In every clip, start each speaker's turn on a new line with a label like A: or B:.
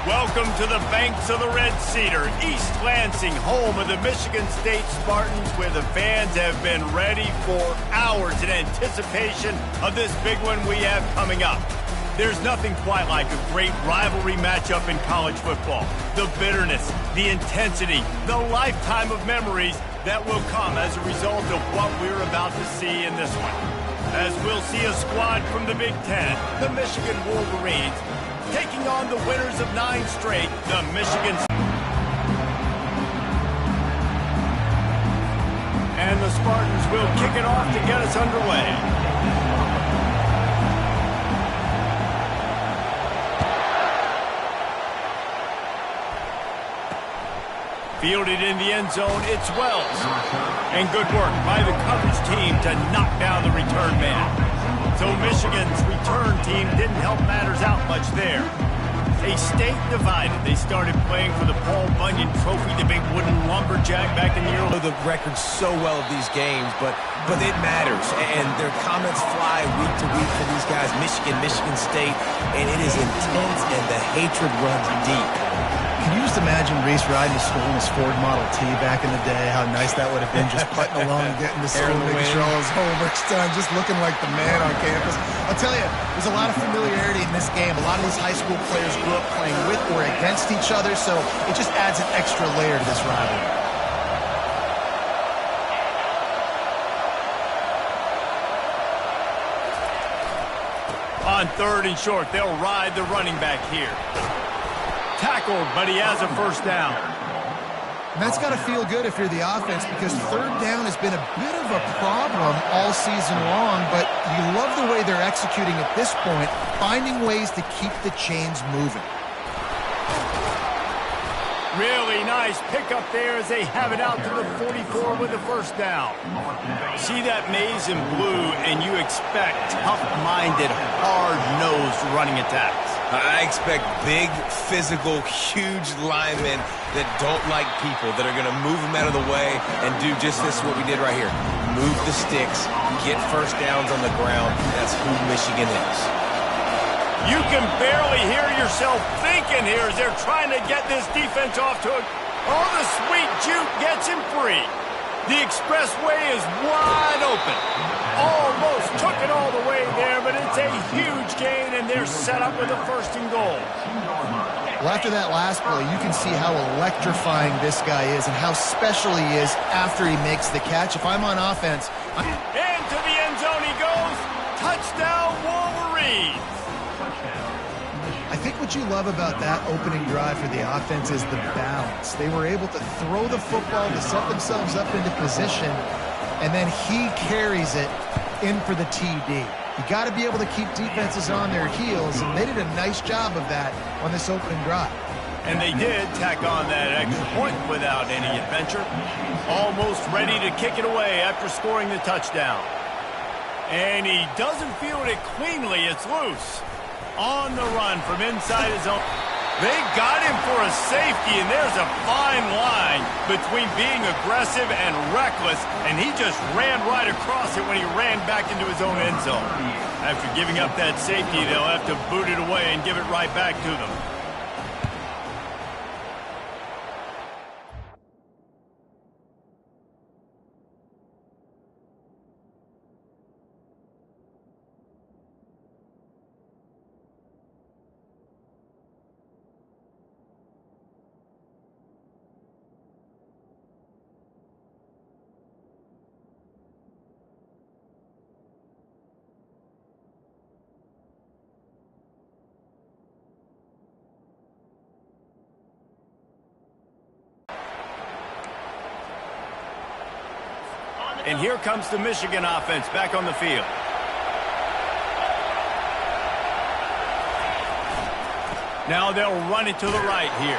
A: Welcome to the banks of the Red Cedar, East Lansing, home of the Michigan State Spartans, where the fans have been ready for hours in anticipation of this big one we have coming up. There's nothing quite like a great rivalry matchup in college football. The bitterness, the intensity, the lifetime of memories that will come as a result of what we're about to see in this one. As we'll see a squad from the Big Ten, the Michigan Wolverines, taking on the winners of 9 straight, the Michigan. And the Spartans will kick it off to get us underway. Fielded in the end zone, it's Wells. And good work by the coverage team to knock down the return man. So Michigan's return team didn't help matters out much there. A state divided. They started playing for the Paul Bunyan Trophy, the big wooden lumberjack back in the early.
B: The record so well of these games, but it matters. And their comments fly week to week for these guys. Michigan State, and it is intense, and the hatred runs deep.
C: Can you just imagine Reese riding a school in his Ford Model T back in the day? How nice that would have been, just putting along, getting to school, making sure all his homework's done, just looking like the man on campus. I'll tell you, there's a lot of familiarity in this game. A lot of these high school players grew up playing with or against each other, so it just adds an extra layer to this rivalry.
A: On 3rd and short, they'll ride the running back here. Tackled, but he has a first down.
C: And that's got to feel good if you're the offense, because 3rd down has been a bit of a problem all season long, but you love the way they're executing at this point, finding ways to keep the chains moving.
A: Really nice pickup there as they have it out to the 44 with the first down. See that maize in blue, and you expect tough-minded, hard-nosed running attacks.
B: I expect big, physical, huge linemen that don't like people, that are going to move them out of the way and do just this, what we did right here. Move the sticks, get first downs on the ground. That's who Michigan is.
A: You can barely hear yourself thinking here as they're trying to get this defense off to a... Oh, the sweet juke gets him free. The expressway is wide open. Almost took it all the way there, but it's a huge gain, and they're set up with a 1st and goal.
C: Well, after that last play, you can see how electrifying this guy is and how special he is after he makes the catch. If I'm on offense...
A: And to the end zone he goes. Touchdown, Wolverines.
C: I think what you love about that opening drive for the offense is the balance. They were able to throw the football to set themselves up into position, and then he carries it in for the TD. You got to be able to keep defenses on their heels, and they did a nice job of that on this opening drive.
A: And they did tack on that extra point without any adventure. Almost ready to kick it away after scoring the touchdown. And he doesn't field it cleanly. It's loose. On the run from inside his own. They got him for a safety, and there's a fine line between being aggressive and reckless, and he just ran right across it when he ran back into his own end zone. After giving up that safety, they'll have to boot it away and give it right back to them. And here comes the Michigan offense back on the field. Now they'll run it to the right here.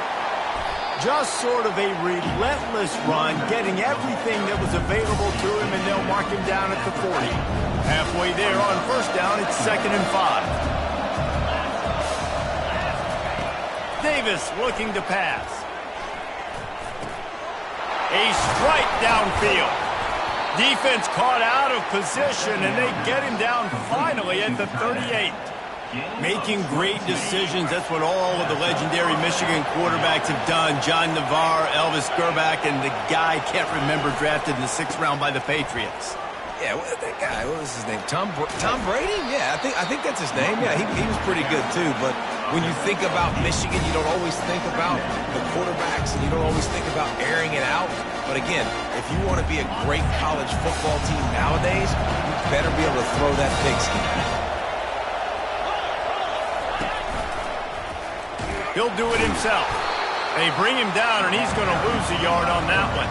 A: Just sort of a relentless run, getting everything that was available to him, and they'll mark him down at the 40. Halfway there on 1st down, it's 2nd and 5. Davis looking to pass. A strike downfield. Defense caught out of position, and they get him down finally at the 38. Making great decisions, that's what all of the legendary Michigan quarterbacks have done. John Navarre, Elvis Gerbach, and the guy, can't remember, drafted in the 6th round by the Patriots.
B: Yeah, that guy, what was his name? Tom Brady? Yeah, I think that's his name. Yeah, he was pretty good too. But when you think about Michigan, you don't always think about the quarterbacks, and you don't always think about airing it out. But again, if you want to be a great college football team nowadays, you better be able to throw that pigskin.
A: He'll do it himself. They bring him down, and he's going to lose a yard on that one.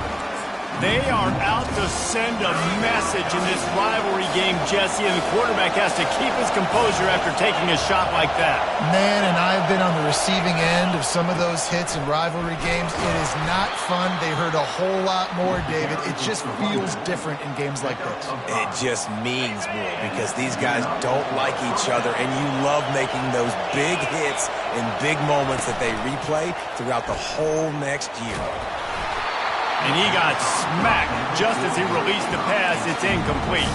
A: They are out to send a message in this rivalry game, Jesse, and the quarterback has to keep his composure after taking a shot like that.
C: Man, and I've been on the receiving end of some of those hits in rivalry games. It is not fun. They hurt a whole lot more, David. It just feels different in games like this.
B: It just means more because these guys don't like each other, and you love making those big hits in big moments that they replay throughout the whole next year.
A: And he got smacked just as he released the pass. It's incomplete.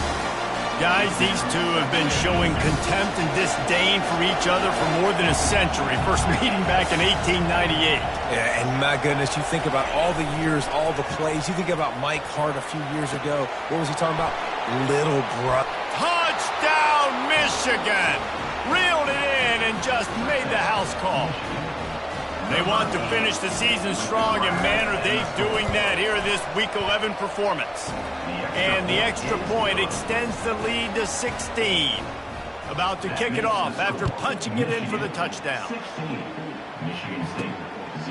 A: Guys, these two have been showing contempt and disdain for each other for more than a century. First meeting back in 1898.
B: Yeah, and my goodness, you think about all the years, all the plays. You think about Mike Hart a few years ago. What was he talking about? Little brother.
A: Touchdown, Michigan! Reeled it in and just made the house call. They want to finish the season strong, and man, are they doing that here in this Week 11 performance. And the extra point extends the lead to 16. About to kick it off after punching it in for the touchdown.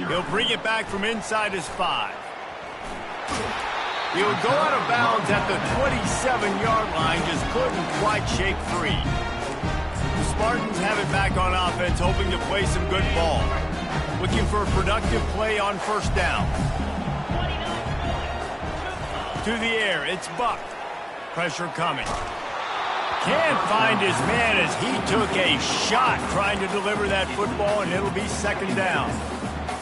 A: He'll bring it back from inside his 5. He'll go out of bounds at the 27-yard line, just couldn't quite shake free. The Spartans have it back on offense, hoping to play some good ball. Looking for a productive play on first down. To the air, it's Buck. Pressure coming. Can't find his man as he took a shot trying to deliver that football, and it'll be second down.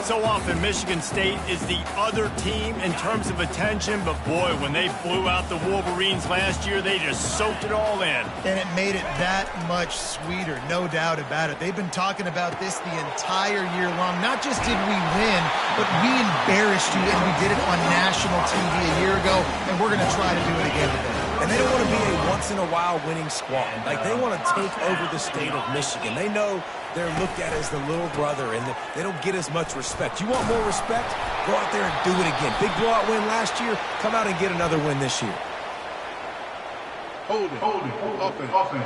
A: So often Michigan State is the other team in terms of attention, but boy, when they blew out the Wolverines last year, they just soaked it all in.
C: And it made it that much sweeter, no doubt about it. They've been talking about this the entire year long. Not just did we win, but we embarrassed you, and we did it on national TV a year ago, and we're going to try to do it again today.
B: And they don't want to be a once-in-a-while winning squad. Like, they want to take over the state of Michigan. They know they're looked at as the little brother, and they don't get as much respect. You want more respect? Go out there and do it again. Big blowout win last year. Come out and get another win this year.
D: Hold it. Offense.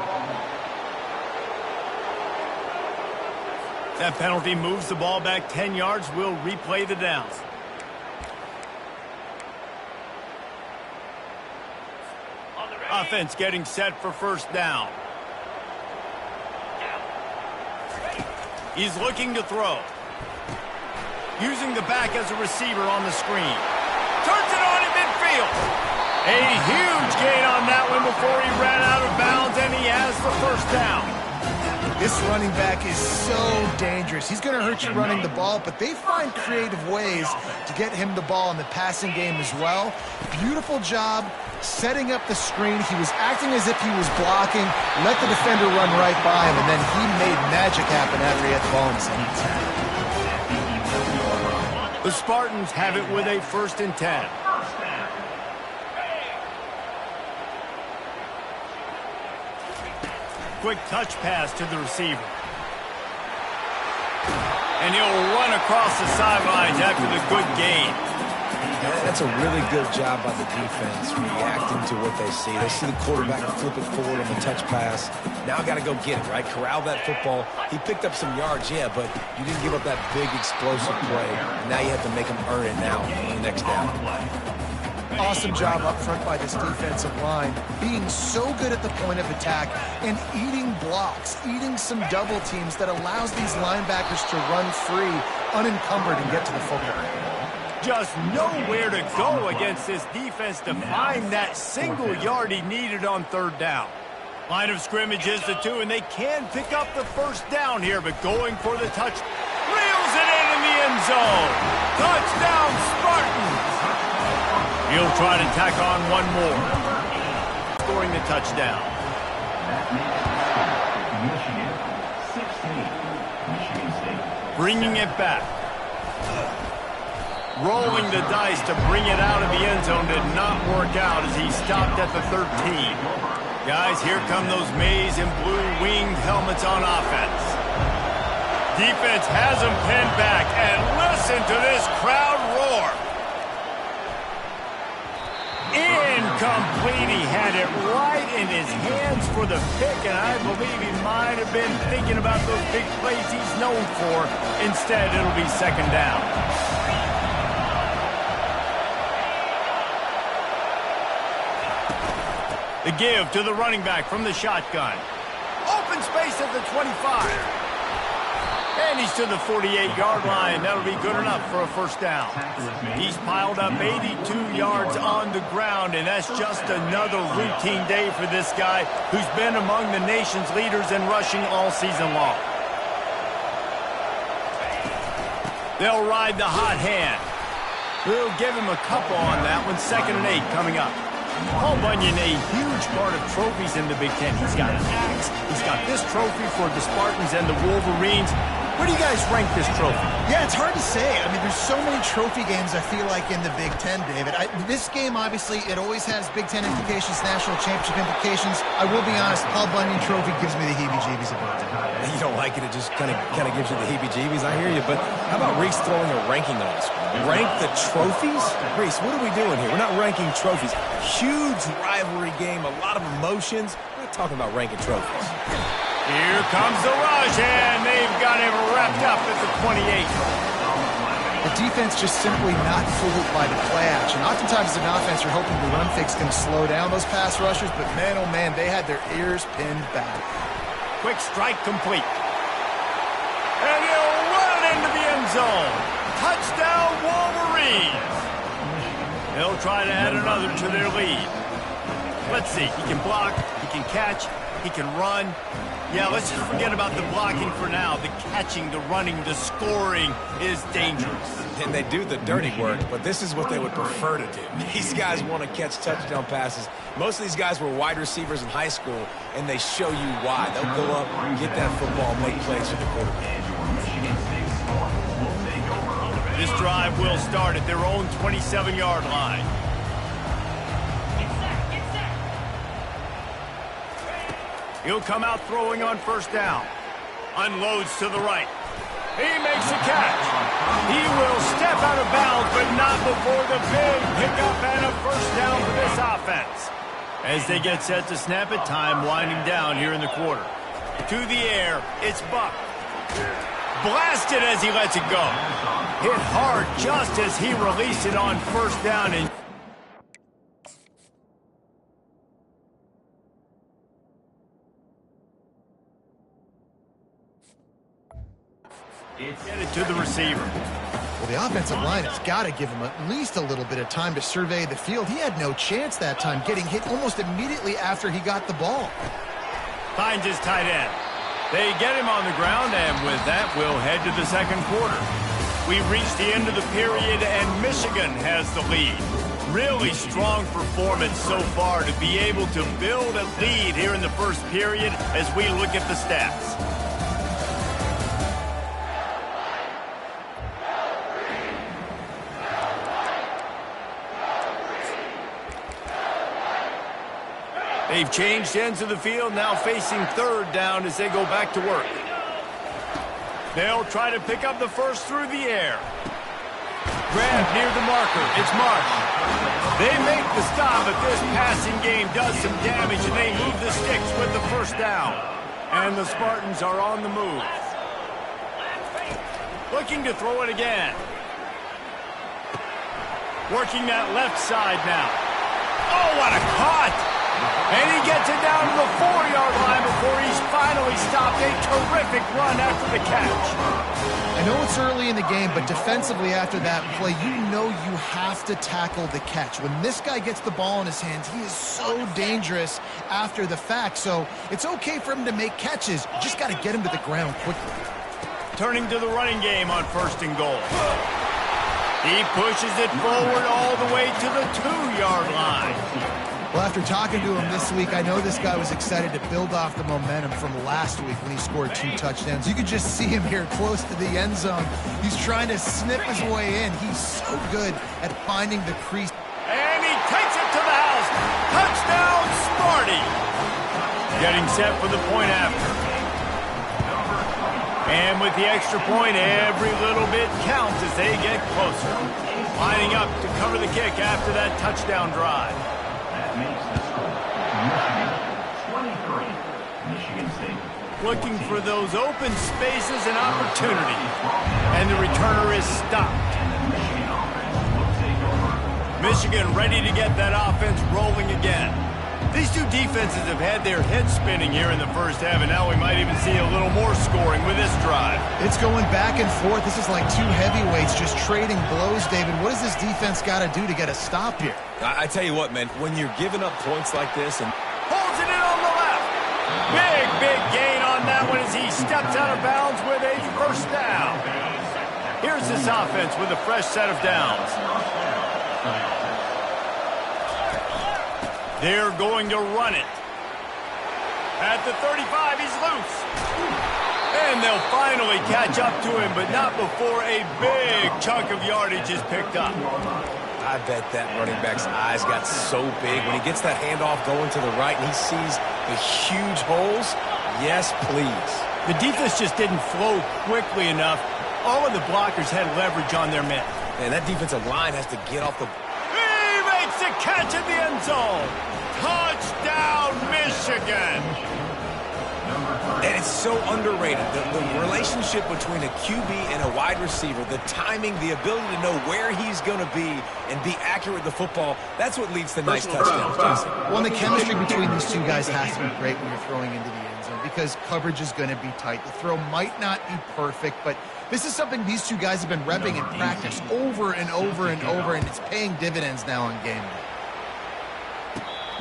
A: That penalty moves the ball back 10 yards. We'll replay the down. Offense getting set for first down. He's looking to throw. Using the back as a receiver on the screen. Turns it on in midfield. A huge gain on that one before he ran out of bounds, and he has the first down.
C: This running back is so dangerous. He's going to hurt you running the ball, but they find creative ways to get him the ball in the passing game as well. Beautiful job setting up the screen. He was acting as if he was blocking, let the defender run right by him, and then he made magic happen after he had the ball in his hands.
A: The Spartans have it with a 1st and 10. Quick touch pass to the receiver. And he'll run across the sidelines after the good gain.
B: That's a really good job by the defense, reacting to what they see. They see the quarterback flip it forward on the touch pass. Now got to go get it, right? Corral that football. He picked up some yards, yeah, but you didn't give up that big explosive play. And now you have to make him earn it now on the next down.
C: Awesome job up front by this defensive line, being so good at the point of attack and eating blocks, eating some double teams that allows these linebackers to run free, unencumbered, and get to the football.
A: Just nowhere to go against this defense to find that single yard he needed on 3rd down. Line of scrimmage is the 2, and they can pick up the first down here, but going for the touch. Reels it in the end zone. Touchdown, Spartans. He'll try to tack on one more. Scoring the touchdown. Bringing it back. Rolling the dice to bring it out of the end zone did not work out as he stopped at the 13. Guys, here come those maize and blue winged helmets on offense. Defense has him pinned back, and listen to this crowd roar. Incomplete. He had it right in his hands for the pick, and I believe he might have been thinking about those big plays he's known for. Instead, it'll be second down. The give to the running back from the shotgun. Open space at the 25. And he's to the 48-yard line. That'll be good enough for a first down. He's piled up 82 yards on the ground, and that's just another routine day for this guy who's been among the nation's leaders in rushing all season long. They'll ride the hot hand. We'll give him a couple on that one. 2nd and 8 coming up. Paul Bunyan, a huge part of trophies in the Big Ten. He's got an axe. He's got this trophy for the Spartans and the Wolverines. Where do you guys rank this trophy?
C: Yeah, it's hard to say. I mean, there's so many trophy games, I feel like, in the Big Ten, David. This game, obviously, it always has Big Ten implications, national championship implications. I will be honest, Paul Bunyan Trophy gives me the heebie-jeebies about it.
B: You don't like it, it just kind of gives you the heebie-jeebies. I hear you, but how about Reese throwing a ranking on us? Rank the trophies? Reese, what are we doing here? We're not ranking trophies. Huge rivalry game, a lot of emotions. We're not talking about ranking trophies.
A: Here comes the rush, and they've got him wrapped up at the 28.
C: The defense just simply not fooled by the play action. Oftentimes as an offense, you're hoping the run fix can slow down those pass rushers, but man, oh man, they had their ears pinned back.
A: Quick strike complete. And he'll run it into the end zone. Touchdown, Wolverines. They'll try to add another to their lead. Let's see, he can block, he can catch, he can run. Yeah, let's just forget about the blocking for now. The catching, the running, the scoring is dangerous.
B: And they do the dirty work, but this is what they would prefer to do. These guys want to catch touchdown passes. Most of these guys were wide receivers in high school, and they show you why. They'll go up, get that football, make plays for the quarterback.
A: This drive will start at their own 27-yard line. He'll come out throwing on first down. Unloads to the right. He makes a catch. He will step out of bounds, but not before the big pickup and a first down for this offense. As they get set to snap it, time winding down here in the quarter. To the air, it's Buck. Blasted as he lets it go. Hit hard just as he released it on first down. And get it to the receiver.
C: Well, the offensive line has got to give him at least a little bit of time to survey the field. He had no chance that time, getting hit almost immediately after he got the ball.
A: Finds his tight end. They get him on the ground, and with that, we'll head to the second quarter. We've reached the end of the period, and Michigan has the lead. Really strong performance so far to be able to build a lead here in the first period as we look at the stats. They've changed ends of the field, now facing third down as they go back to work. They'll try to pick up the first through the air. Grab near the marker. It's Marsh. They make the stop, but this passing game does some damage, and they move the sticks with the first down. And the Spartans are on the move. Looking to throw it again. Working that left side now. Oh, what a cut! And he gets it down to the 4-yard line before he's finally stopped. A terrific run after the catch.
C: I know it's early in the game, but defensively after that play, you know you have to tackle the catch. When this guy gets the ball in his hands, he is so dangerous after the fact. So it's okay for him to make catches. You just got to get him to the ground quickly.
A: Turning to the running game on first and goal. He pushes it forward all the way to the 2-yard line.
C: Well, after talking to him this week, I know this guy was excited to build off the momentum from last week when he scored 2 touchdowns. You could just see him here close to the end zone. He's trying to snip his way in. He's so good at finding the crease.
A: And he takes it to the house. Touchdown, Smarty. Getting set for the point after. And with the extra point, every little bit counts as they get closer. Lining up to cover the kick after that touchdown drive.
E: That makes the score Michigan 23, Michigan State.
A: Looking for those open spaces and opportunities. And the returner is stopped. Michigan ready to get that offense rolling again. These two defenses have had their heads spinning here in the first half, and now we might even see a little more scoring with this drive.
C: It's going back and forth. This is like two heavyweights just trading blows, David. What does this defense got to do to get a stop here?
B: I tell you what, man, when you're giving up points like this and
A: Holds it in on the left. Big gain on that one as he steps out of bounds with a first down. Here's this offense with a fresh set of downs. They're going to run it. At the 35, he's loose. And they'll finally catch up to him, but not before a big chunk of yardage is picked up.
B: I bet that running back's eyes got so big when he gets that handoff going to the right and he sees the huge holes. Yes, please.
A: The defense just didn't flow quickly enough. All of the blockers had leverage on their men.
B: Man, that defensive line has to get off the...
A: He makes a catch in the end zone. Touchdown, Michigan.
B: And it's so underrated. The relationship between a QB and a wide receiver, the timing, the ability to know where he's going to be and be accurate with the football, that's what leads to nice touchdowns, Jason.
C: Well, and the chemistry between these two guys has to be great when you're throwing into the end zone because coverage is going to be tight. The throw might not be perfect, but this is something these two guys have been repping in practice over and over and over, and it's paying dividends now on game day.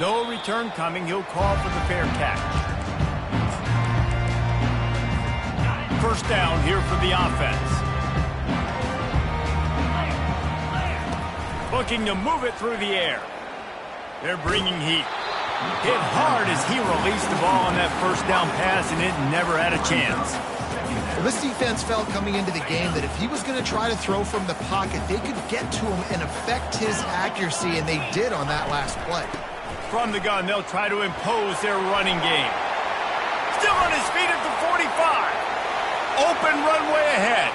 A: No return coming. He'll call for the fair catch. First down here for the offense. Looking to move it through the air. They're bringing heat. Hit hard as he released the ball on that first down pass, and it never had a chance.
C: Well, this defense felt coming into the game that if he was going to try to throw from the pocket, they could get to him and affect his accuracy, and they did on that last play.
A: From the gun, they'll try to impose their running game. Still on his feet at the 45. Open runway ahead.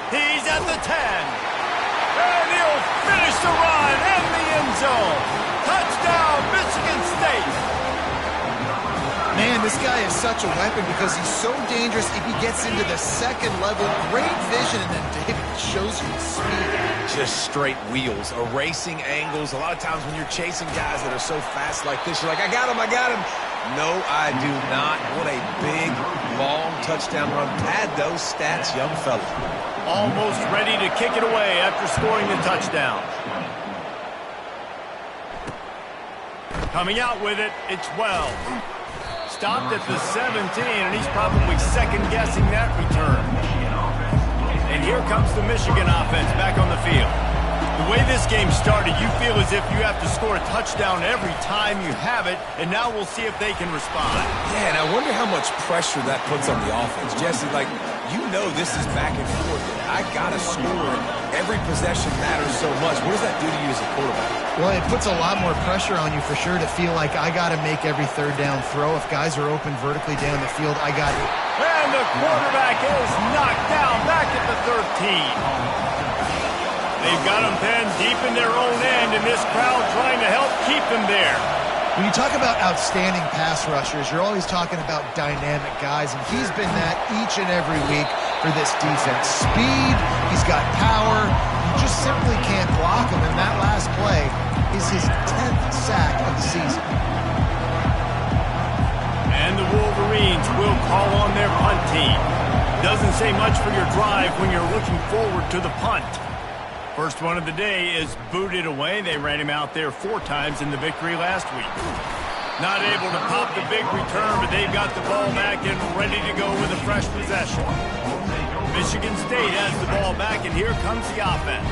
A: He's at the 10. And he'll finish the run in the end zone. Touchdown, Michigan State.
C: Man, this guy is such a weapon because he's so dangerous if he gets into the second level. Great vision, and then David shows you the speed.
B: Just straight wheels, erasing angles. A lot of times when you're chasing guys that are so fast like this, you're like, I got him. No, I do not. What a big, long touchdown run. Pad those stats, young fella.
A: Almost ready to kick it away after scoring the touchdown. Coming out with it, it's Wells. Stopped at the 17, and he's probably second-guessing that return. And here comes the Michigan offense back on the field. The way this game started, you feel as if you have to score a touchdown every time you have it, and now we'll see if they can respond.
B: Yeah, and I wonder how much pressure that puts on the offense. Jesse, like, you know this is back and forth. I got to score, and every possession matters so much. What does that do to you as a quarterback?
C: Well, it puts a lot more pressure on you for sure to feel like I got to make every third down throw. If guys are open vertically down the field, I got it.
A: And the quarterback is knocked down back at the 13. They've got him pinned deep in their own end, and this crowd trying to help keep him there.
C: When you talk about outstanding pass rushers, you're always talking about dynamic guys, and he's been that each and every week for this defense. Speed, he's got power, you just simply can't block him, and that last play is his 10th sack of the season.
A: And the Wolverines will call on their punt team. Doesn't say much for your drive when you're looking forward to the punt. First one of the day is booted away. They ran him out there 4 times in the victory last week. Not able to pop the big return, but they've got the ball back and ready to go with a fresh possession. Michigan State has the ball back, and here comes the offense.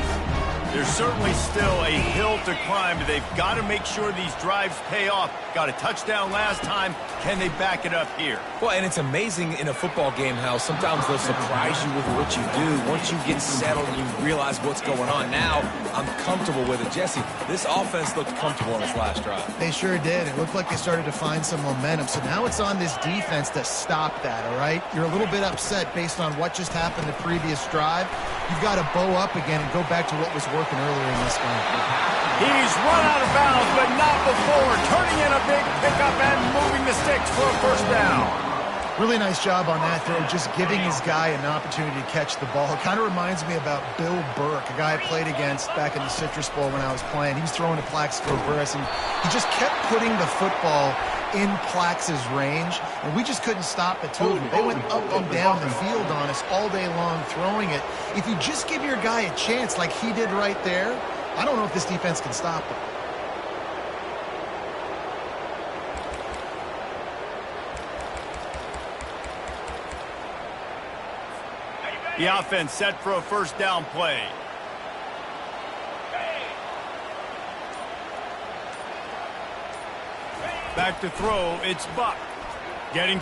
A: There's certainly still a hill to climb, but they've got to make sure these drives pay off. Got a touchdown last time. Can they back it up here?
B: Well, and it's amazing in a football game how sometimes they'll surprise you with what you do. Once you get settled and you realize what's going on, now I'm comfortable with it. Jesse, this offense looked comfortable on this last drive.
C: They sure did. It looked like they started to find some momentum. So now it's on this defense to stop that, all right? You're a little bit upset based on what just happened the previous drive. You've got to bow up again and go back to what was working earlier in this game.
A: He's run out of bounds, but not before. Turning in a big pickup and moving the sticks for a first down.
C: Really nice job on that throw, just giving his guy an opportunity to catch the ball. It kind of reminds me about Bill Burke, a guy I played against back in the Citrus Bowl when I was playing. He was throwing to Plaxico Burress, and he just kept putting the football in Plax's range, and we just couldn't stop the two of them. They went up and down the field on us all day long throwing it. If you just give your guy a chance like he did right there, I don't know if this defense can stop them.
A: The offense set for a first down play. Back to throw, it's Buck. And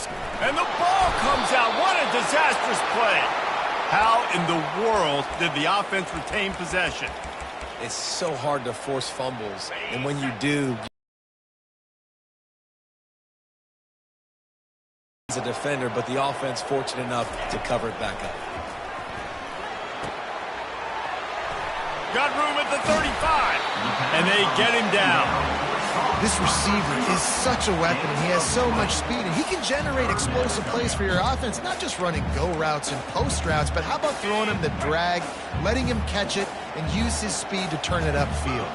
A: the ball comes out. What a disastrous play. How in the world did the offense retain possession?
B: It's so hard to force fumbles, and when you do, as a defender, but the offense fortunate enough to cover it back up.
A: Got room at the 35, and they get him down.
C: This receiver is such a weapon, and he has so much speed, and he can generate explosive plays for your offense, not just running go routes and post routes, but how about throwing him the drag, letting him catch it, and use his speed to turn it upfield.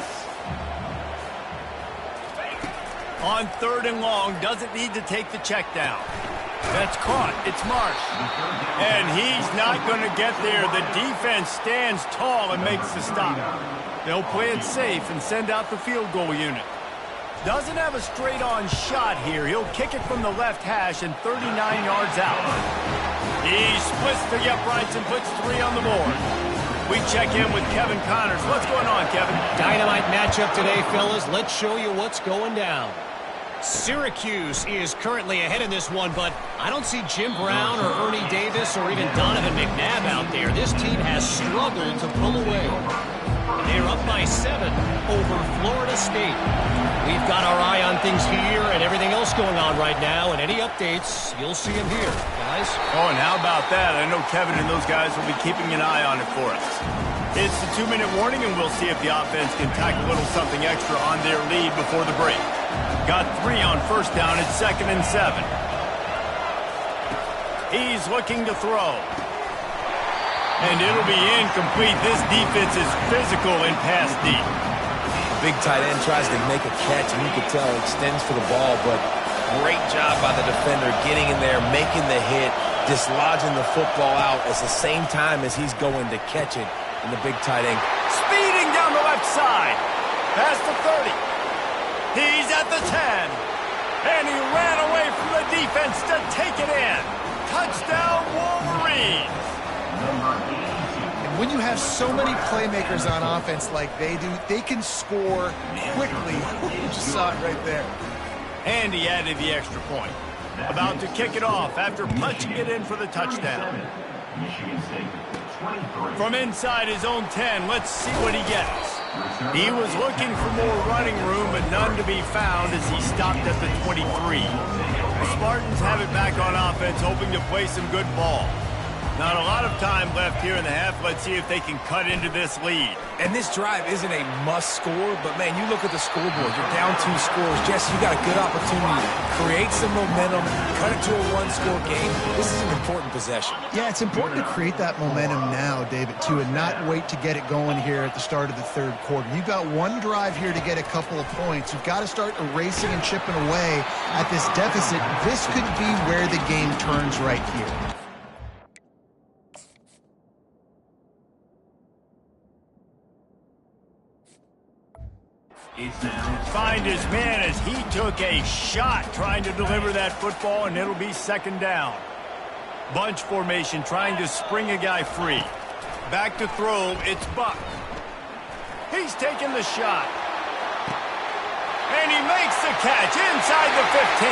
A: On 3rd and long, doesn't need to take the check down. That's caught. It's Marsh. And he's not going to get there. The defense stands tall and makes the stop. They'll play it safe and send out the field goal unit. Doesn't have a straight-on shot here. He'll kick it from the left hash and 39 yards out. He splits the uprights and puts 3 on the board. We check in with Kevin Connors. What's going on, Kevin?
F: Dynamite matchup today, fellas. Let's show you what's going down. Syracuse is currently ahead in this one, but I don't see Jim Brown or Ernie Davis or even Donovan McNabb out there. This team has struggled to pull away. They're up by 7 over Florida State. We've got our eye on things here and everything else going on right now, and any updates, you'll see them here, guys.
A: Oh, and how about that? I know Kevin and those guys will be keeping an eye on it for us. It's the 2-minute warning, and we'll see if the offense can tack a little something extra on their lead before the break. Got 3 on first down. It's 2nd and 7. He's looking to throw. And it'll be incomplete. This defense is physical in pass deep.
B: Big tight end tries to make a catch, and you can tell he extends for the ball, but great job by the defender getting in there, making the hit, dislodging the football out at the same time as he's going to catch it, and the big tight end
A: Speeding down the left side. Past the 30. He's at the 10. And he ran away from the defense to take it in. Touchdown, Wolverines.
C: And when you have so many playmakers on offense like they do, they can score quickly. You just saw it right there.
A: And he added the extra point. About to kick it off after punching it in for the touchdown. From inside his own 10, let's see what he gets. He was looking for more running room, but none to be found as he stopped at the 23. The Spartans have it back on offense, hoping to play some good ball. Not a lot of time left here in the half. Let's see if they can cut into this lead.
B: And this drive isn't a must score, but man, you look at the scoreboard, you're down 2 scores. Jesse, you got a good opportunity to create some momentum, cut it to a 1-score game. This is an important possession.
C: Yeah, it's important to create that momentum now, David, too, and not wait to get it going here at the start of the 3rd quarter. You've got one drive here to get a couple of points. You've got to start erasing and chipping away at this deficit. This could be where the game turns right here.
A: Find his man as he took a shot trying to deliver that football, and it'll be 2nd down. Bunch formation trying to spring a guy free. Back to throw, it's Buck. He's taking the shot. And he makes the catch inside the 15.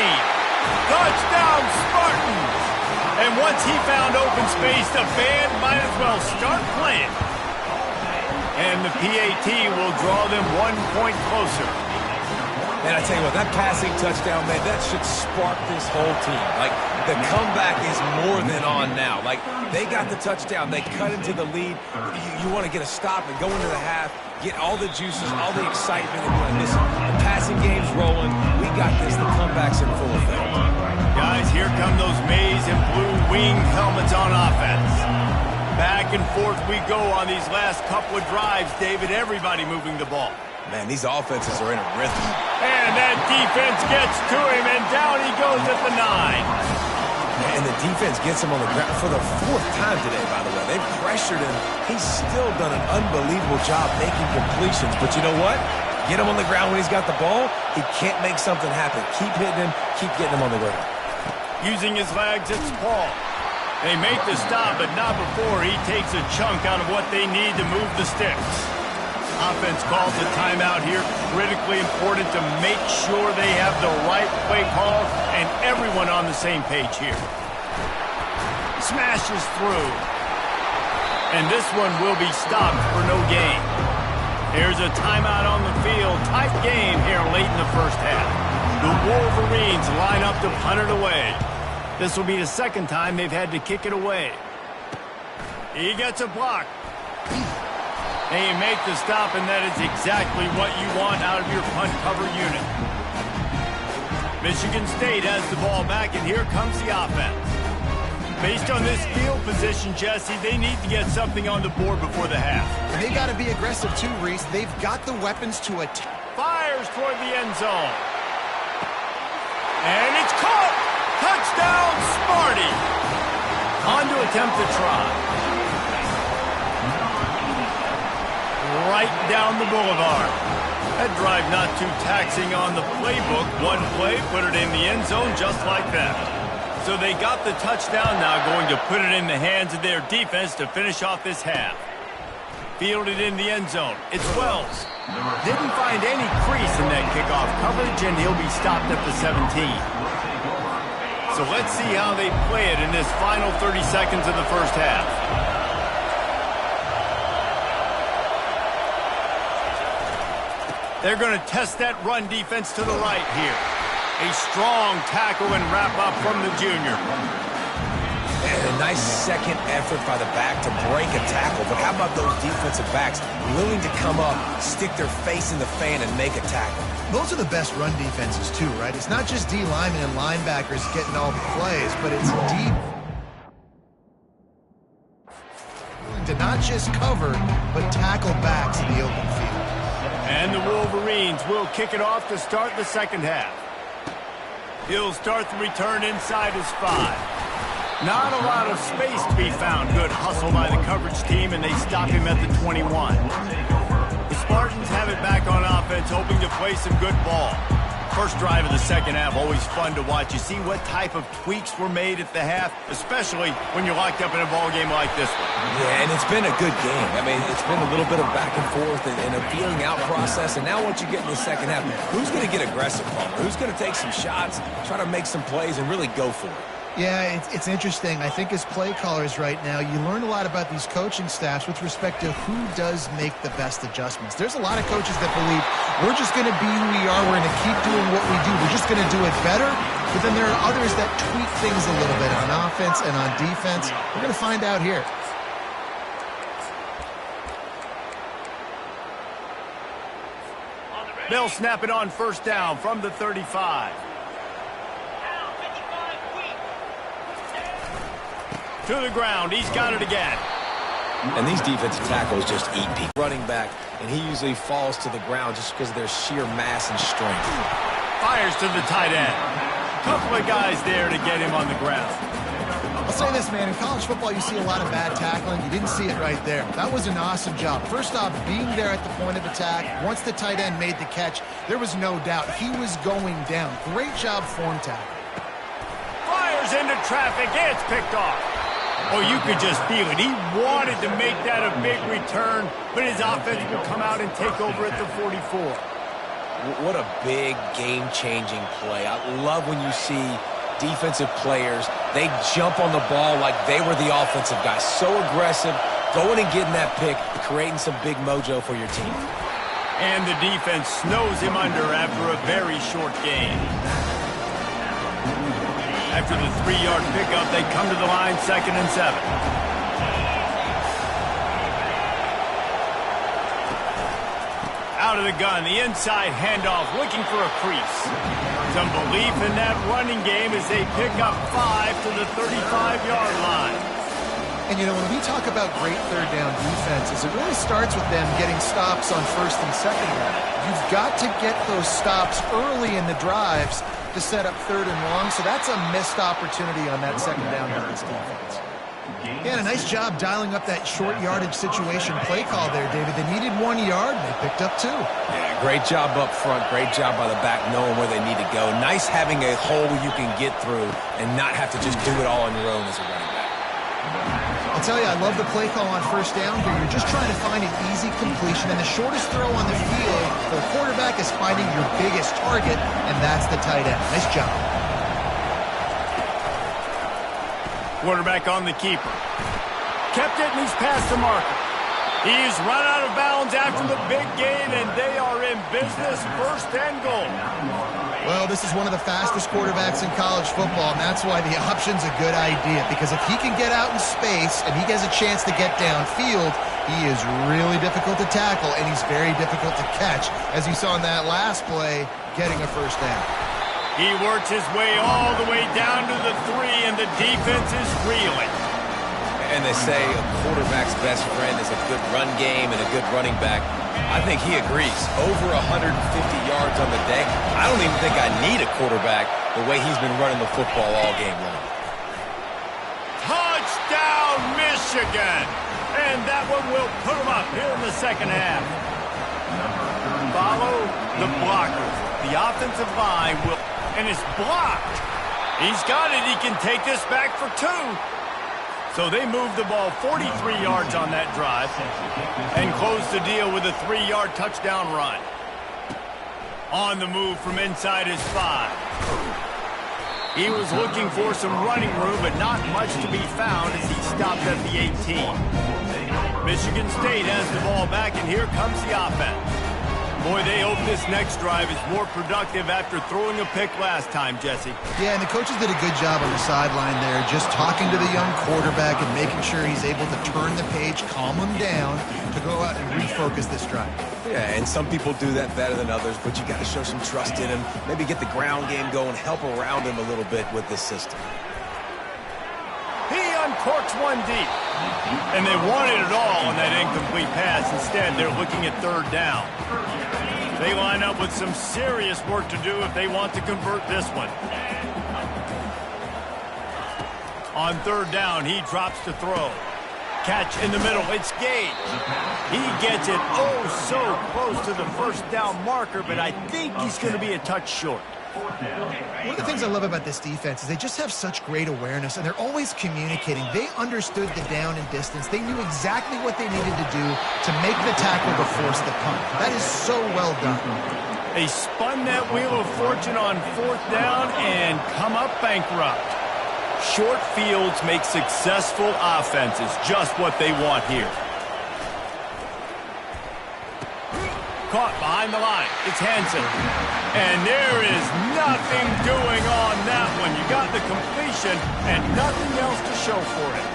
A: Touchdown, Spartans! And once he found open space, the band might as well start playing. And the PAT will draw them 1 point closer.
B: And I tell you what, that passing touchdown, man, that should spark this whole team. Like, the comeback is more than on now. Like, they got the touchdown. They cut into the lead. You want to get a stop and go into the half, get all the juices, all the excitement, and be like, listen, the passing game's rolling. We got this. The comeback's in full effect.
A: Guys, here come those maize and blue winged helmets on offense. Back and forth we go on these last couple of drives, David. Everybody moving the ball.
B: Man, these offenses are in a rhythm.
A: And that defense gets to him, and down he goes at the 9.
B: And the defense gets him on the ground for the 4th time today, by the way. They've pressured him. He's still done an unbelievable job making completions. But you know what? Get him on the ground when he's got the ball. He can't make something happen. Keep hitting him. Keep getting him on the ground.
A: Using his legs, it's Paul. They make the stop, but not before he takes a chunk out of what they need to move the sticks. Offense calls a timeout here. Critically important to make sure they have the right play call and everyone on the same page here. Smashes through. And this one will be stopped for no gain. Here's a timeout on the field. Tight game here late in the first half. The Wolverines line up to punt it away. This will be the 2nd time they've had to kick it away. He gets a block. They make the stop, and that is exactly what you want out of your punt cover unit. Michigan State has the ball back, and here comes the offense. Based on this field position, Jesse, they need to get something on the board before the half.
C: They got to be aggressive too, Reese. They've got the weapons to attack.
A: Fires toward the end zone. And it's caught! Touchdown, Sparty! On to attempt the try. Right down the boulevard. That drive not too taxing on the playbook. One play, put it in the end zone just like that. So they got the touchdown, now going to put it in the hands of their defense to finish off this half. Fielded in the end zone. It's Wells. Didn't find any crease in that kickoff coverage, and he'll be stopped at the 17. So let's see how they play it in this final 30 seconds of the first half. They're going to test that run defense to the right here. A strong tackle and wrap up from the junior.
B: And a nice second effort by the back to break a tackle. But how about those defensive backs willing to come up, stick their face in the fan, and make a tackle?
C: Those are the best run defenses too, right? It's not just D linemen and linebackers getting all the plays, but it's deep. To not just cover, but tackle backs in the open field.
A: And the Wolverines will kick it off to start the second half. He'll start the return inside his 5. Not a lot of space to be found. Good hustle by the coverage team, and they stop him at the 21. The Spartans have it back on offense, hoping to play some good ball. First drive of the second half, always fun to watch. You see what type of tweaks were made at the half, especially when you're locked up in a ball game like this one.
B: Yeah, and it's been a good game. I mean, it's been a little bit of back and forth and a feeling out process. And now once you get in the second half, who's going to get aggressive, Palmer? Who's going to take some shots, try to make some plays, and really go for it?
C: Yeah, it's interesting. I think as play callers right now, you learn a lot about these coaching staffs with respect to who does make the best adjustments. There's a lot of coaches that believe we're just going to be who we are. We're going to keep doing what we do. We're just going to do it better. But then there are others that tweak things a little bit on offense and on defense. We're going to find out here.
A: They'll snap it on first down from the 35. To the ground. He's got it again.
B: And these defensive tackles just eat people. Running back, and he usually falls to the ground just because of their sheer mass and strength.
A: Fires to the tight end. Couple of guys there to get him on the ground.
C: I'll say this, man. In college football, you see a lot of bad tackling. You didn't see it right there. That was an awesome job. First off, being there at the point of attack. Once the tight end made the catch, there was no doubt he was going down. Great job form tackle.
A: Fires into traffic. It's picked off. Oh, you could just feel it. He wanted to make that a big return, but his offense will come out and take over at the 44.
B: What a big game-changing play. I love when you see defensive players, they jump on the ball like they were the offensive guys. So aggressive, going and getting that pick, creating some big mojo for your team.
A: And the defense snows him under after a very short game. After the 3-yard pickup, they come to the line 2nd and 7. Out of the gun, the inside handoff, looking for a crease. Some belief in that running game as they pick up 5 to the 35-yard line.
C: And, you know, when we talk about great third down defenses, it really starts with them getting stops on 1st and 2nd down. You've got to get those stops early in the drives to set up 3rd and long, so that's a missed opportunity on that 2nd down by this defense. Yeah, and a nice job dialing up that short yardage situation play call there, David. They needed 1 yard, and they picked up 2.
B: Yeah, great job up front. Great job by the back knowing where they need to go. Nice having a hole you can get through and not have to just do it all on your own as a running back.
C: I'll tell you, I love the play call on 1st down here. You're just trying to find an easy completion, and the shortest throw on the field for the quarterback is finding your biggest target, and that's the tight end. Nice job.
A: Quarterback on the keeper. Kept it, and he's past the marker. He's run out of bounds after the big gain, and they are in business, 1st and goal.
C: Well, this is one of the fastest quarterbacks in college football, and that's why the option's a good idea, because if he can get out in space and he gets a chance to get downfield, he is really difficult to tackle, and he's very difficult to catch, as you saw in that last play, getting a 1st down.
A: He works his way all the way down to the 3, and the defense is reeling.
B: And they say a quarterback's best friend is a good run game and a good running back. I think he agrees. Over 150 yards on the day. I don't even think I need a quarterback the way he's been running the football all game long.
A: Touchdown, Michigan! And that one will put them up here in the 2nd half. Follow the blockers. The offensive line will... And it's blocked. He's got it. He can take this back for 2. So they move the ball 43 yards on that drive and close the deal with a 3-yard touchdown run. On the move from inside his 5. He was looking for some running room, but not much to be found as he stopped at the 18. Michigan State has the ball back, and here comes the offense. Boy, they hope this next drive is more productive after throwing a pick last time, Jesse.
C: Yeah, and the coaches did a good job on the sideline there, just talking to the young quarterback and making sure he's able to turn the page, calm him down, to go out and refocus this drive.
B: Yeah, and some people do that better than others, but you got to show some trust in him, maybe get the ground game going, help around him a little bit with this system.
A: He uncorks one deep. And they wanted it all on that incomplete pass. Instead, they're looking at 3rd down. They line up with some serious work to do if they want to convert this one. On 3rd down, he drops to throw. Catch in the middle. It's Gage. He gets it oh so close to the 1st down marker, but I think he's going to be a touch short.
C: One of the things I love about this defense is they just have such great awareness, and they're always communicating. They understood the down and distance. They knew exactly what they needed to do to make the tackle to force the punt. That is so well done.
A: They spun that wheel of fortune on 4th down and come up bankrupt. Short fields make successful offenses, just what they want here. Caught behind the line. It's Hansen. And there is nothing doing on that one. You got the completion and nothing else to show for it.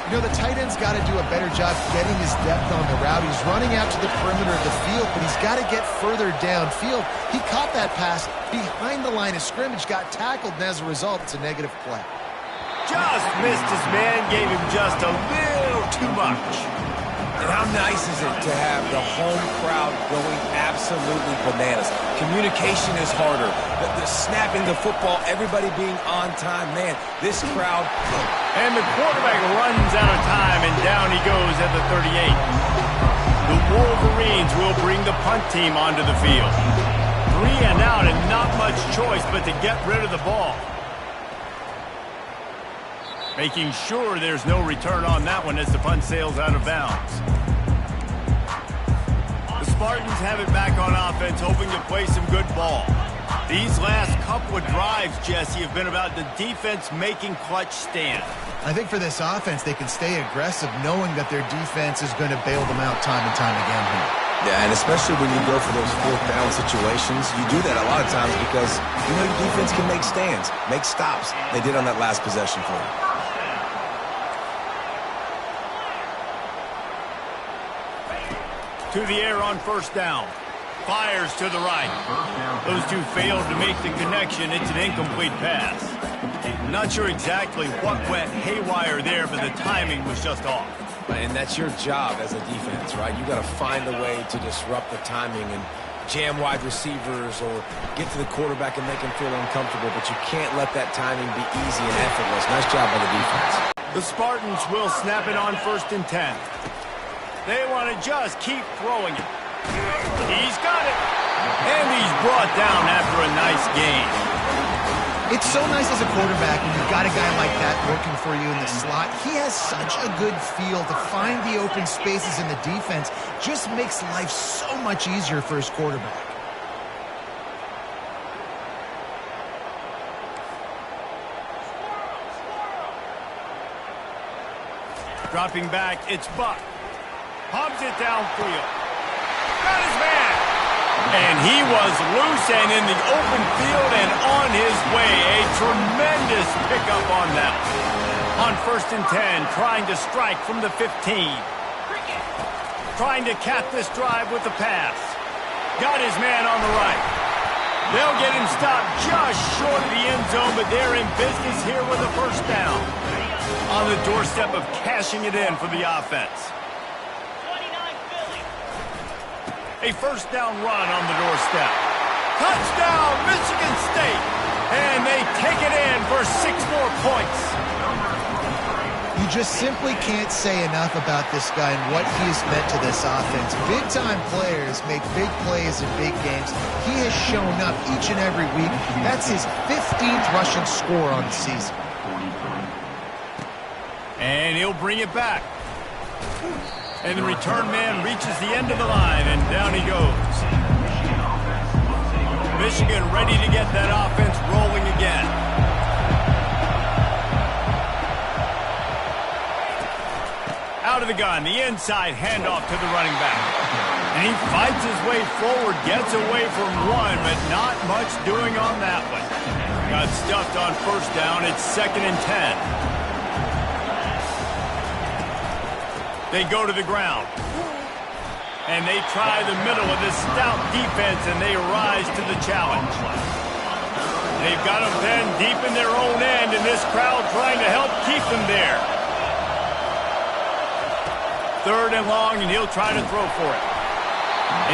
C: You know, the tight end's got to do a better job getting his depth on the route. He's running out to the perimeter of the field, but he's got to get further downfield. He caught that pass behind the line of scrimmage, got tackled, and as a result, it's a negative play.
A: Just missed his man, gave him just a little too much.
B: And how nice is it to have the home crowd going absolutely bananas? Communication is harder. The snapping the football, everybody being on time. Man, this crowd...
A: And the quarterback runs out of time, and down he goes at the 38. The Wolverines will bring the punt team onto the field. 3 and out, and not much choice but to get rid of the ball. Making sure there's no return on that one as the punt sails out of bounds. The Spartans have it back on offense, hoping to play some good ball. These last couple of drives, Jesse, have been about the defense making clutch stands.
C: I think for this offense, they can stay aggressive knowing that their defense is going to bail them out time and time again here.
B: Yeah, and especially when you go for those fourth down situations, you do that a lot of times because you know your defense can make stands, make stops. They did on that last possession for you.
A: To the air on first down. Fires to the right. Those two failed to make the connection. It's an incomplete pass. Not sure exactly what went haywire there, but the timing was just off.
B: And that's your job as a defense, right? You got to find a way to disrupt the timing and jam wide receivers or get to the quarterback and make him feel uncomfortable, but you can't let that timing be easy and effortless. Nice job by the defense.
A: The Spartans will snap it on 1st and 10. They want to just keep throwing it. He's got it. And he's brought down after a nice gain.
C: It's so nice as a quarterback when you've got a guy like that working for you in the slot. He has such a good feel to find the open spaces in the defense. Just makes life so much easier for his quarterback.
A: Dropping back, it's Buck. Pumps it downfield. Got his man. And he was loose and in the open field and on his way. A tremendous pickup on that. On 1st and 10, trying to strike from the 15. Trying to cap this drive with the pass. Got his man on the right. They'll get him stopped just short of the end zone, but they're in business here with a first down. On the doorstep of cashing it in for the offense. A first down run on the doorstep. Touchdown, Michigan State. And they take it in for 6 more points.
C: You just simply can't say enough about this guy and what he's meant to this offense. Big-time players make big plays in big games. He has shown up each and every week. That's his 15th rushing score on the season.
A: And he'll bring it back. And the return man reaches the end of the line, and down he goes. Michigan ready to get that offense rolling again. Out of the gun, the inside handoff to the running back. And he fights his way forward, gets away from one, but not much doing on that one. Got stuffed on first down. It's 2nd and 10. They go to the ground. And they try the middle of this stout defense, and they rise to the challenge. They've got them then deep in their own end, and this crowd trying to help keep them there. 3rd and long, and he'll try to throw for it.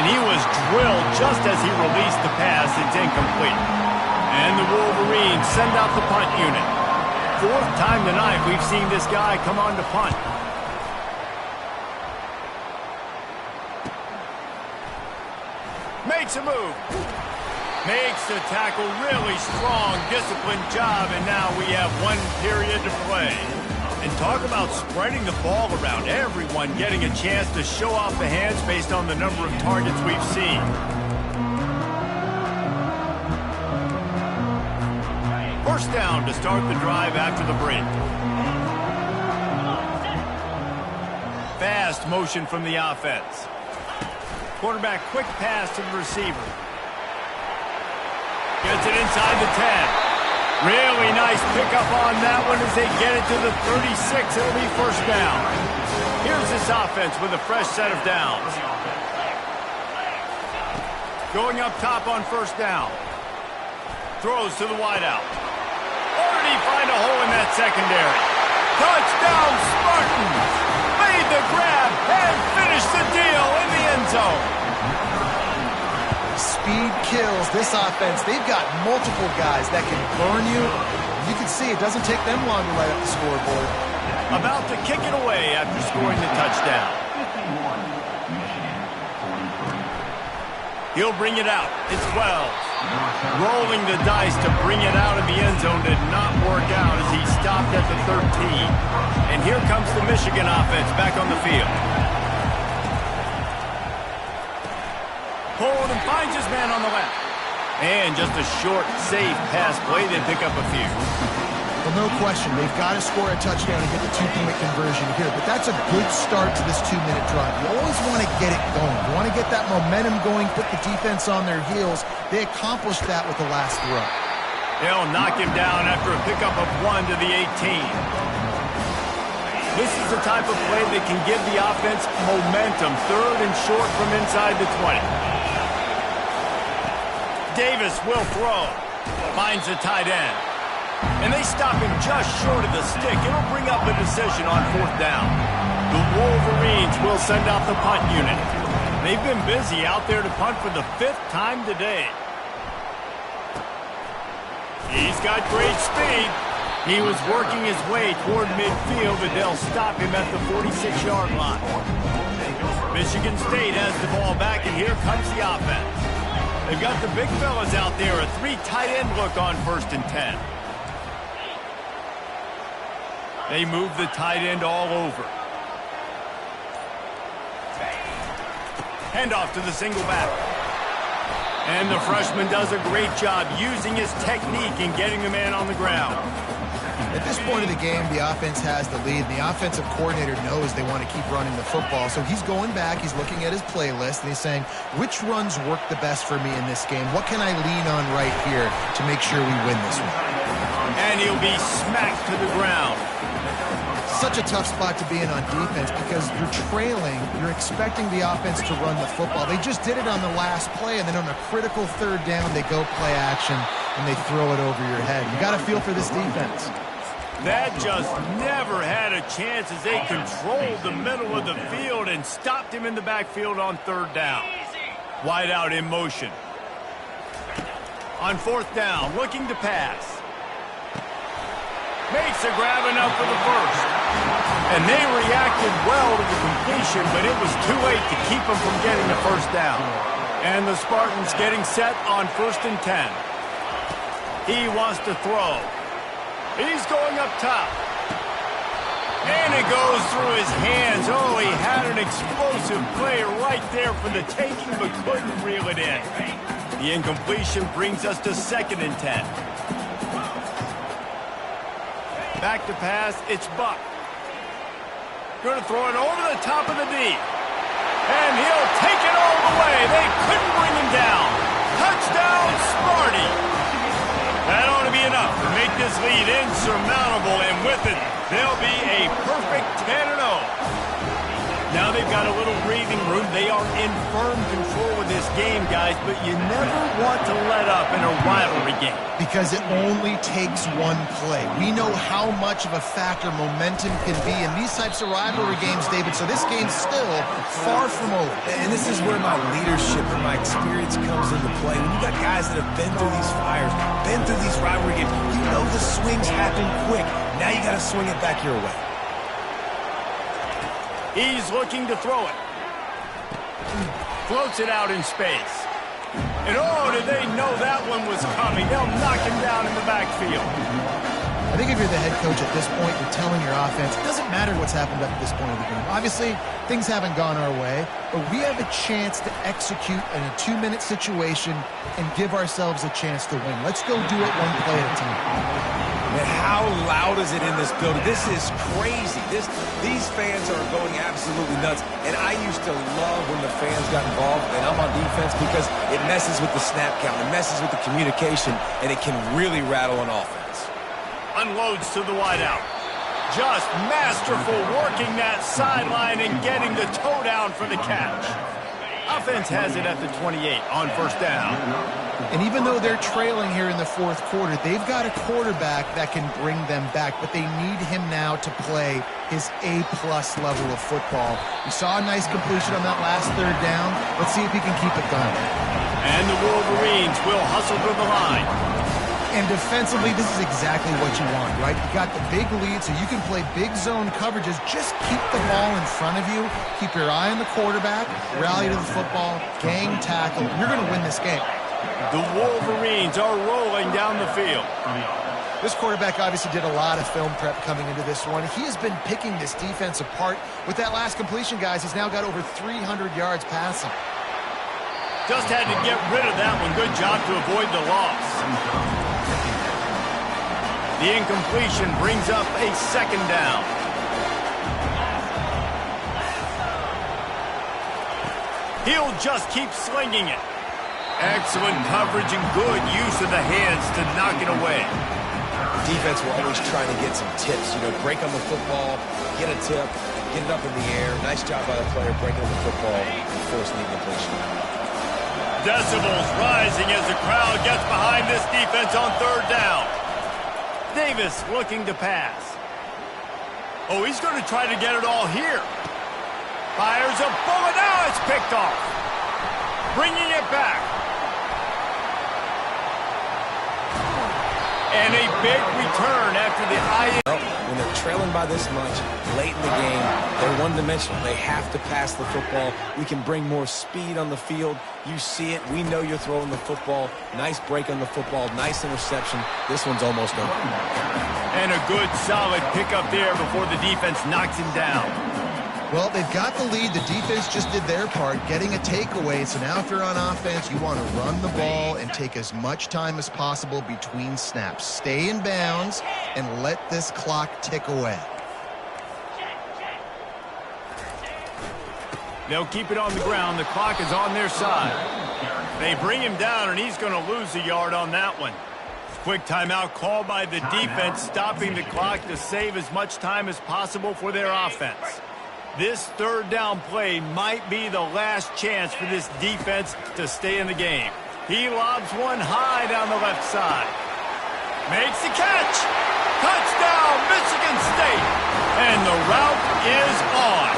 A: And he was drilled just as he released the pass. It's incomplete. And the Wolverines send out the punt unit. 4th time tonight we've seen this guy come on to punt. Makes a move. Makes the tackle. Really strong, disciplined job. And now we have 1 period to play. And talk about spreading the ball around. Everyone getting a chance to show off the hands based on the number of targets we've seen. First down to start the drive after the break. Fast motion from the offense. Quarterback quick pass to the receiver. Gets it inside the 10. Really nice pickup on that one as they get it to the 36. It'll be first down. Here's this offense with a fresh set of downs. Going up top on first down. Throws to the wideout. Or did he find a hole in that secondary? Touchdown Spartans! Made the grab and finished the deal in the end zone.
C: Speed kills. This offense, they've got multiple guys that can burn you. You can see it doesn't take them long to light up the scoreboard.
A: About to kick it away after scoring the touchdown. He'll bring it out. It's 12. Rolling the dice to bring it out of the end zone did not work out as he stopped at the 13. And here comes the Michigan offense back on the field. Hold and finds his man on the left. And just a short, safe pass play. They pick up a few.
C: Well, no question. They've got to score a touchdown and get the two-point conversion here. But that's a good start to this 2-minute drive. You always want to get it going. You want to get that momentum going, put the defense on their heels. They accomplished that with the last throw.
A: They'll knock him down after a pickup of 1 to the 18. This is the type of play that can give the offense momentum. 3rd and short from inside the 20. Davis will throw. Finds the tight end. And they stop him just short of the stick. It'll bring up a decision on 4th down. The Wolverines will send out the punt unit. They've been busy out there to punt for the 5th time today. He's got great speed. He was working his way toward midfield, and they'll stop him at the 46-yard line. Michigan State has the ball back, and here comes the offense. They've got the big fellas out there, a 3 tight end look on 1st and 10. They move the tight end all over. Handoff to the single back. And the freshman does a great job using his technique and getting the man on the ground.
C: At this point of the game, the offense has the lead, and the offensive coordinator knows they want to keep running the football. So he's going back, he's looking at his playlist, and he's saying, which runs work the best for me in this game? What can I lean on right here to make sure we win this one?
A: And he'll be smacked to the ground.
C: Such a tough spot to be in on defense because you're trailing, you're expecting the offense to run the football. They just did it on the last play, and then on a critical 3rd down, they go play action, and they throw it over your head. You got to feel for this defense.
A: That just never had a chance as they controlled the middle of the field and stopped him in the backfield on 3rd down. Wide out in motion. On 4th down, looking to pass. Makes a grab enough for the 1st. And they reacted well to the completion, but it was too late to keep them from getting the 1st down. And the Spartans getting set on 1st and 10. He wants to throw. He's going up top. And it goes through his hands. Oh, he had an explosive play right there for the taking, but couldn't reel it in. The incompletion brings us to 2nd and 10. Back to pass, it's Buck. Going to throw it over the top of the D. And he'll take it all the way. They couldn't bring him down. Touchdown, Sparty. That ought to be enough to make this lead insurmountable, and with it, they'll be a perfect 10-0. Now they've got a little breathing room. They are in firm control of this game, guys, but you never want to let up in a rivalry game.
C: Because it only takes one play. We know how much of a factor momentum can be in these types of rivalry games, David, so this game's still far from over.
B: And this is where my leadership and my experience comes into play. When you got guys that have been through these fires, been through these rivalry games, you know the swings happen quick. Now you got to swing it back your way.
A: He's looking to throw it. Floats it out in space. And oh, did they know that one was coming? They'll knock him down in the backfield.
C: I think if you're the head coach at this point, you're telling your offense, it doesn't matter what's happened up to this point of the game. Obviously, things haven't gone our way, but we have a chance to execute in a 2-minute situation and give ourselves a chance to win. Let's go do it one play at a time.
B: Man, how loud is it in this building? This is crazy. These fans are going absolutely nuts. And I used to love when the fans got involved, and I'm on defense, because it messes with the snap count, it messes with the communication, and it can really rattle an offense.
A: Unloads to the wideout. Just masterful working that sideline and getting the toe down for the catch. Offense has it at the 28 on 1st down.
C: And even though they're trailing here in the 4th quarter, they've got a quarterback that can bring them back, but they need him now to play his A-plus level of football. We saw a nice completion on that last 3rd down. Let's see if he can keep it going.
A: And the Wolverines will hustle to the line.
C: And defensively, this is exactly what you want, right? You got the big lead, so you can play big zone coverages. Just keep the ball in front of you. Keep your eye on the quarterback. Rally to the football. Gang tackle. You're going to win this game.
A: The Wolverines are rolling down the field.
C: This quarterback obviously did a lot of film prep coming into this one. He has been picking this defense apart. With that last completion, guys, he's now got over 300 yards passing.
A: Just had to get rid of that one. Good job to avoid the loss. The incompletion brings up a second down. He'll just keep slinging it. Excellent coverage and good use of the hands to knock it away.
B: Defense will always try to get some tips. You know, break on the football, get a tip, get it up in the air. Nice job by the player breaking on the football, forcing the incompletion.
A: Decibels rising as the crowd gets behind this defense on third down. Davis looking to pass. Oh, he's going to try to get it all here. Fires a bullet. Now it's picked off. Bringing it back. And a big return after the
B: When they're trailing by this much late in the game, they're one-dimensional. They have to pass the football. We can bring more speed on the field. You see it. We know you're throwing the football. Nice break on the football. Nice interception. This one's almost over.
A: And a good, solid pickup there before the defense knocks him down.
C: Well, they've got the lead. The defense just did their part, getting a takeaway. So now if you're on offense, you want to run the ball and take as much time as possible between snaps. Stay in bounds and let this clock tick away.
A: They'll keep it on the ground. The clock is on their side. They bring him down, and he's going to lose a yard on that one. Quick timeout called by the defense, stopping the clock to save as much time as possible for their offense. This third down play might be the last chance for this defense to stay in the game. He lobs one high down the left side. Makes the catch. Touchdown, Michigan State. And the route is on.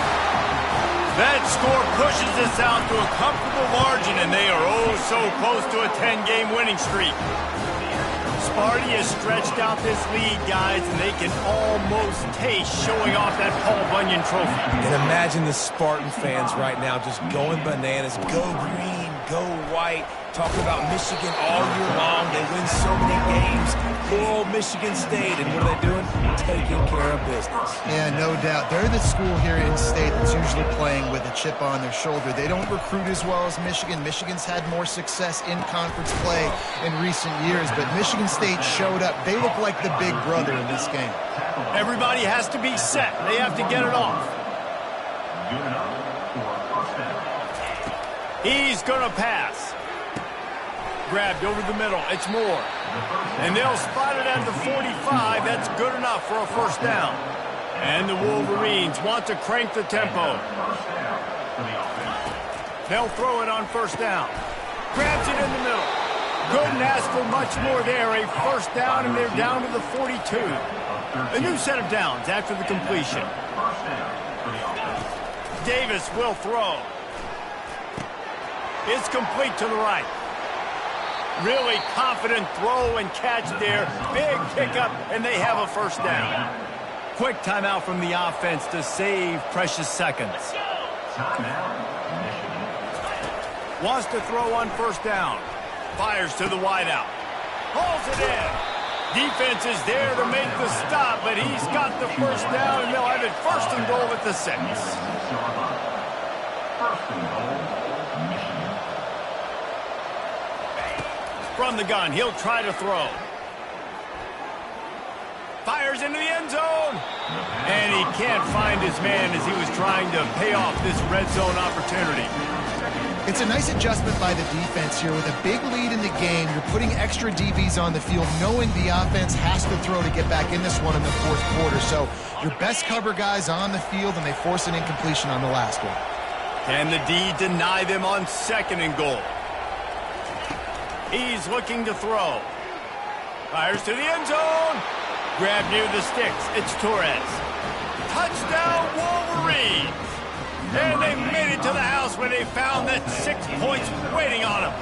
A: That score pushes us out to a comfortable margin, and they are oh so close to a 10-game winning streak. Sparty has stretched out this lead, guys, and they can almost taste showing off that Paul Bunyan trophy.
B: And imagine the Spartan fans right now just going bananas. Go green, go white. Talking about Michigan all year long. They win so many games. Poor old Michigan State. And what are they doing? Taking care of business.
C: Yeah, no doubt. They're the school here in state that's usually playing with a chip on their shoulder. They don't recruit as well as Michigan. Michigan's had more success in conference play in recent years, but Michigan State showed up. They look like the big brother in this game.
A: Everybody has to be set. They have to get it off. He's going to pass. Grabbed over the middle. It's Moore. And they'll spot it at the 45. That's good enough for a first down. And the Wolverines want to crank the tempo. They'll throw it on first down. Grabs it in the middle. Couldn't ask for much more there. A first down, and they're down to the 42. A new set of downs after the completion. Davis will throw. It's complete to the right. Really confident throw and catch there. Big pickup, and they have a first down. Quick timeout from the offense to save precious seconds. Wants to throw on first down. Fires to the wideout. Hauls it in. Defense is there to make the stop, but he's got the first down, and they'll have it first and goal at the 6.
E: First and goal.
A: From the gun, he'll try to throw. Fires into the end zone. And he can't find his man as he was trying to pay off this red zone opportunity.
C: It's a nice adjustment by the defense here. With a big lead in the game, you're putting extra DBs on the field, knowing the offense has to throw to get back in this one in the fourth quarter. So your best cover guys on the field, and they force an incompletion on the last one.
A: Can the D deny them on second and goal? He's looking to throw. Fires to the end zone. Grab near the sticks. It's Torres. Touchdown, Wolverines. And they made it to the house where they found that 6 points waiting on them.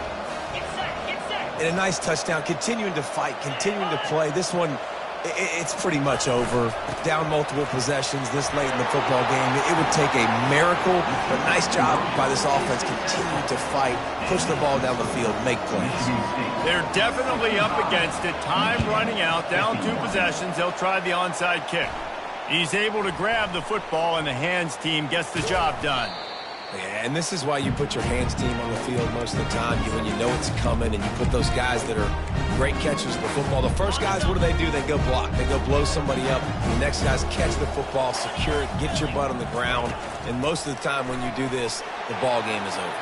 B: And a nice touchdown. Continuing to fight, continuing to play. This one, It's pretty much over. Down multiple possessions this late in the football game. It would take a miracle, but nice job by this offense. Continue to fight, push the ball down the field, make plays.
A: They're definitely up against it. Time running out, down 2 possessions. They'll try the onside kick. He's able to grab the football, and the hands team gets the job done.
B: Yeah, and this is why you put your hands team on the field most of the time, when you know it's coming, and you put those guys that are great catchers of the football. The first guys, what do? They go block. They go blow somebody up. The next guys catch the football, secure it, get your butt on the ground. And most of the time when you do this, the ball game is over.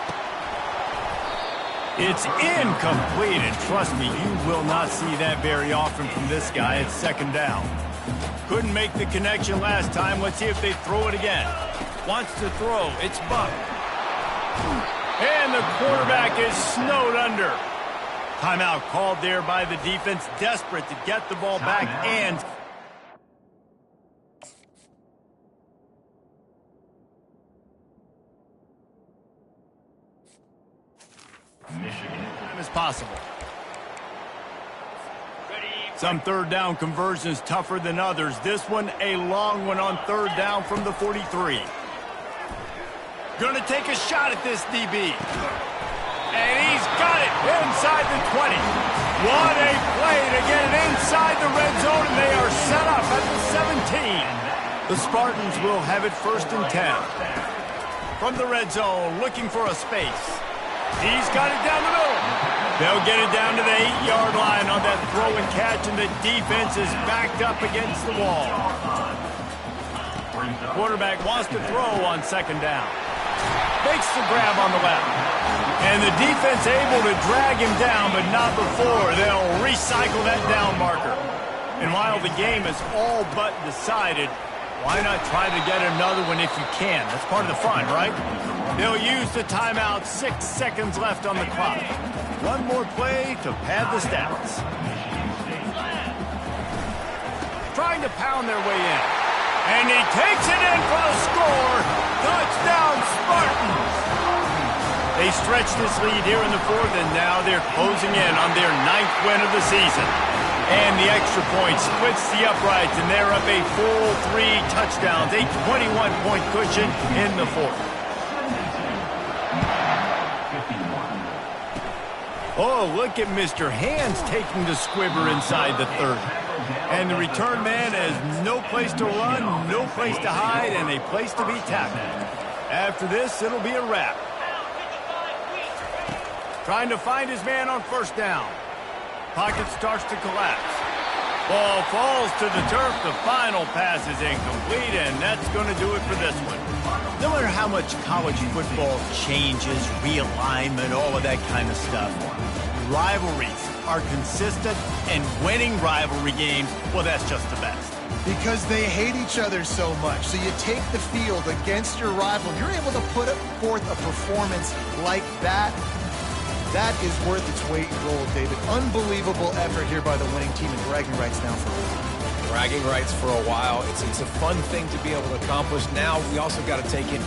A: It's incomplete, and trust me, you will not see that very often from this guy. It's second down. Couldn't make the connection last time. Let's see if they throw it again. Wants to throw. It's Buck. And the quarterback is snowed under. Timeout called there by the defense, desperate to get the ball back and...
E: Michigan.
A: as possible. Some third down conversions tougher than others. This one a long one on third down from the 43. Gonna take a shot at this DB. And he's got it inside the 20. What a play to get it inside the red zone, and they are set up at the 17. The Spartans will have it 1st and 10. From the red zone, looking for a space. He's got it down the middle. They'll get it down to the 8-yard line on that throw and catch, and the defense is backed up against the wall. Quarterback wants to throw on second down. Makes the grab on the left. And the defense able to drag him down, but not before. They'll recycle that down marker. And while the game is all but decided, why not try to get another one if you can? That's part of the fun, right? They'll use the timeout. 6 seconds left on the clock. One more play to pad the stats. Trying to pound their way in. And he takes it in for the score. Touchdown, Spartans. They stretch this lead here in the 4th, and now they're closing in on their 9th win of the season. And the extra point splits the uprights, and they're up a full 3 touchdowns, a 21-point cushion in the 4th. Oh, look at Mr. Hands taking the squibber inside the 30. And the return man has no place to run, no place to hide, and a place to be tackled. After this, it'll be a wrap. Trying to find his man on 1st down. Pocket starts to collapse. Ball falls to the turf. The final pass is incomplete, and that's going to do it for this one. No matter how much college football changes, realignment, all of that kind of stuff, rivalries are consistent, and winning rivalry games, well, that's just the best.
C: Because they hate each other so much. So you take the field against your rival. You're able to put forth a performance like that. That is worth its weight in gold, David. Unbelievable effort here by the winning team, and bragging rights now for them.
B: Bragging rights for a while. It's a fun thing to be able to accomplish. Now we also got to take it